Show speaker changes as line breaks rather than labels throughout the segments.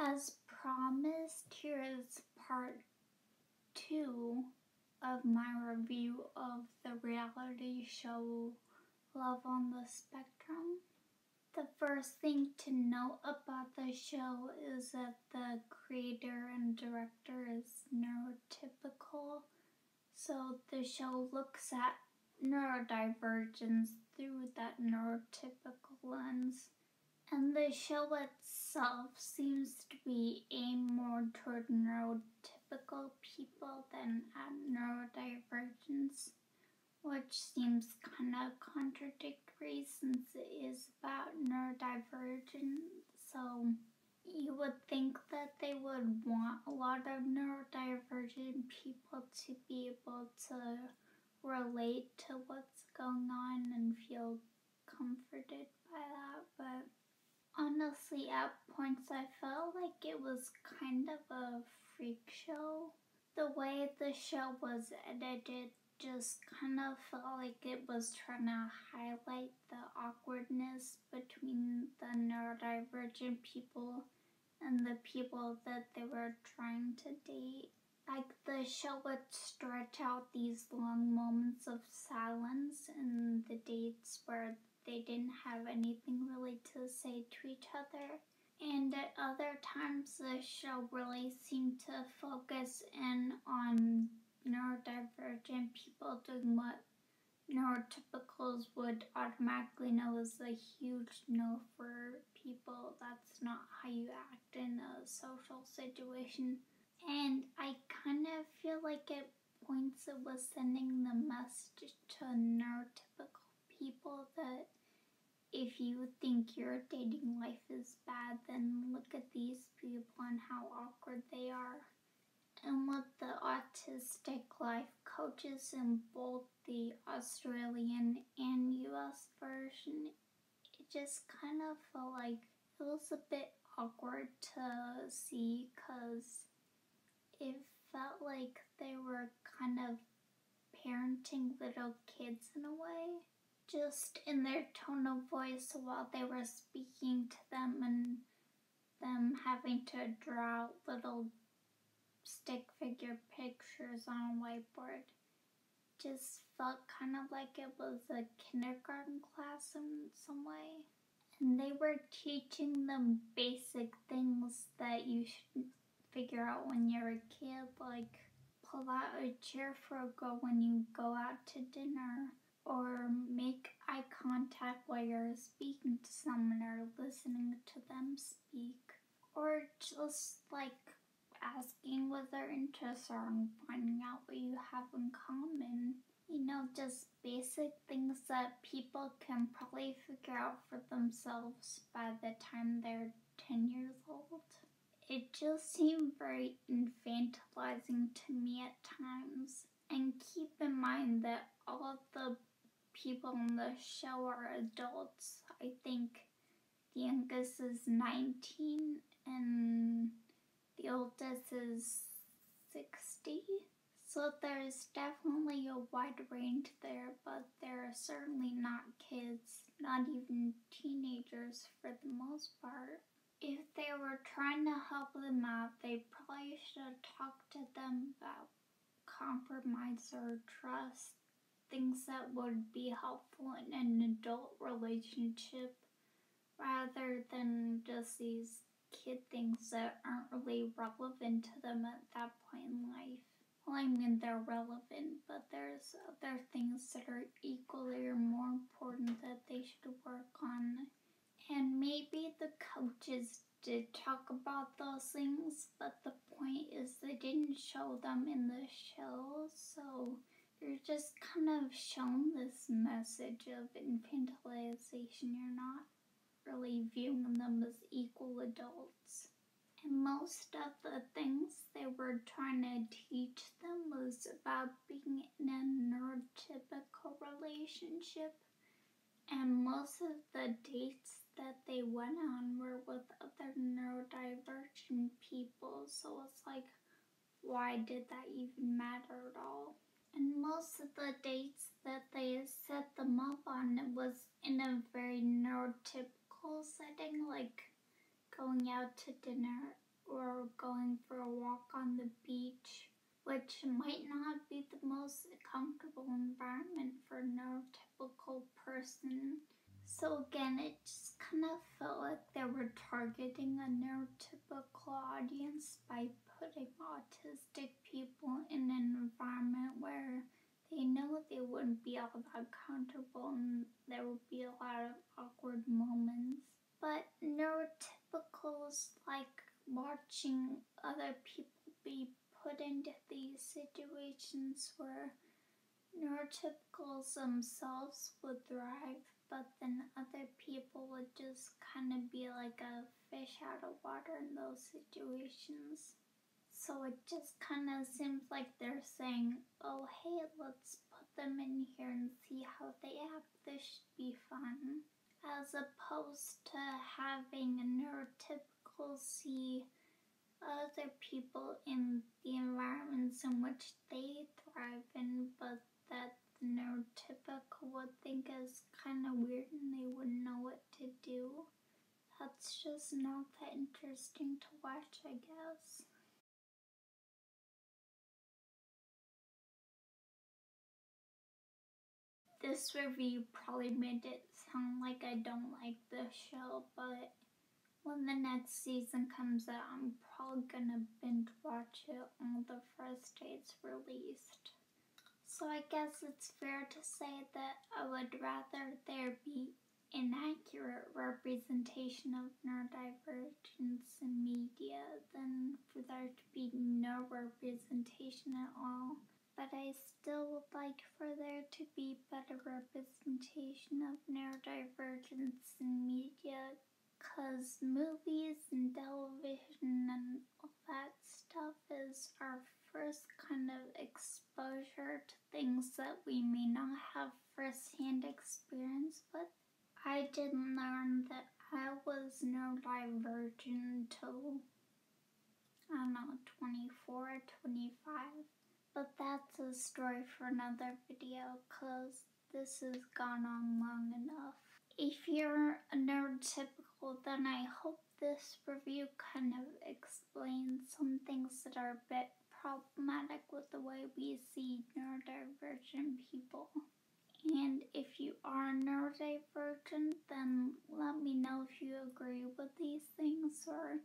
As promised, here is part 2 of my review of the reality show Love on the Spectrum. The first thing to note about the show is that the creator and director is neurotypical, so the show looks at neurodivergence through that neurotypical lens. And the show itself seems to be aimed more toward neurotypical people than at neurodivergence, which seems kind of contradictory since it is about neurodivergent. So you would think that they would want a lot of neurodivergent people to be able to relate to what's going on and feel comforted by that, but honestly, at points I felt like it was kind of a freak show. The way the show was edited just kind of felt like it was trying to highlight the awkwardness between the neurodivergent people and the people that they were trying to date. Like, the show would stretch out these long moments of silence in the dates where they didn't have anything really to say to each other. And at other times, the show really seemed to focus in on neurodivergent people doing what neurotypicals would automatically know is a huge no for people. That's not how you act in a social situation. And I kind of feel like at points it was sending the message to neurotypical people that if you think your dating life is bad, then look at these people and how awkward they are. And with the autistic life coaches in both the Australian and US version, it just kind of felt like it was a bit awkward to see because it felt like they were kind of parenting little kids in a way, just in their tone of voice while they were speaking to them and them having to draw little stick figure pictures on a whiteboard. Just felt kind of like it was a kindergarten class in some way. And they were teaching them basic things that you should figure out when you're a kid, like pull out a chair for a go when you go out to dinner, or make eye contact while you're speaking to someone or listening to them speak, or just like asking what their interests are and finding out what you have in common. You know, just basic things that people can probably figure out for themselves by the time they're 10 years old. It just seemed very infantilizing to me at times. And keep in mind that all of the people on the show are adults. I think the youngest is 19 and the oldest is 60. So there's definitely a wide range there, but they're certainly not kids, not even teenagers for the most part. If they were trying to help them out, they probably should have talked to them about compromise or trust, things that would be helpful in an adult relationship, rather than just these kid things that aren't really relevant to them at that point in life. Well, I mean, they're relevant, but there's other things that are equally or more important that they should work on. And maybe the coaches did talk about those things, but the point is they didn't show them in the show, so you're just kind of shown this message of infantilization. You're not really viewing them as equal adults. And most of the things they were trying to teach them was about being in a neurotypical relationship. And most of the dates that they went on were with other neurodivergent people. So it's like, why did that even matter at all? And most of the dates that they set them up on, it was in a very neurotypical setting, like going out to dinner or going for a walk on the beach, which might not be the most comfortable environment for a neurotypical person. So again, it just kind of felt like they were targeting a neurotypical audience by putting autistic people in an environment where they know they wouldn't be all that comfortable and there would be a lot of awkward moments. But neurotypicals like watching other people be put into these situations where neurotypicals themselves would thrive, but then other people would just kind of be like a fish out of water in those situations. So it just kind of seems like they're saying, oh hey, let's put them in here and see how they act, this should be fun. As opposed to having a neurotypical see other people in the environments in which they thrive in, but that the neurotypical would think is kind of weird and they wouldn't know what to do. That's just not that interesting to watch, I guess. This review probably made it sound like I don't like the show, but when the next season comes out, I'm probably gonna binge watch it on the first day it's released. So I guess it's fair to say that I would rather there be inaccurate representation of neurodivergence in media than for there to be no representation at all. But I still would like for there to be better representation of neurodivergence in media, because movies and television and all that stuff is our first kind of exposure to things that we may not have first-hand experience with. I didn't learn that I was neurodivergent until, I don't know, 24 or 25. But that's a story for another video, because this has gone on long enough. If you're a neurotypical, then I hope this review kind of explains some things that are a bit problematic with the way we see neurodivergent people. And if you are neurodivergent, then let me know if you agree with these things, or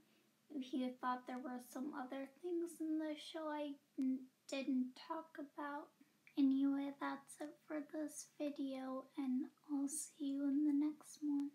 if you thought there were some other things in the show I didn't talk about. Anyway, that's it for this video, and I'll see you in the next one.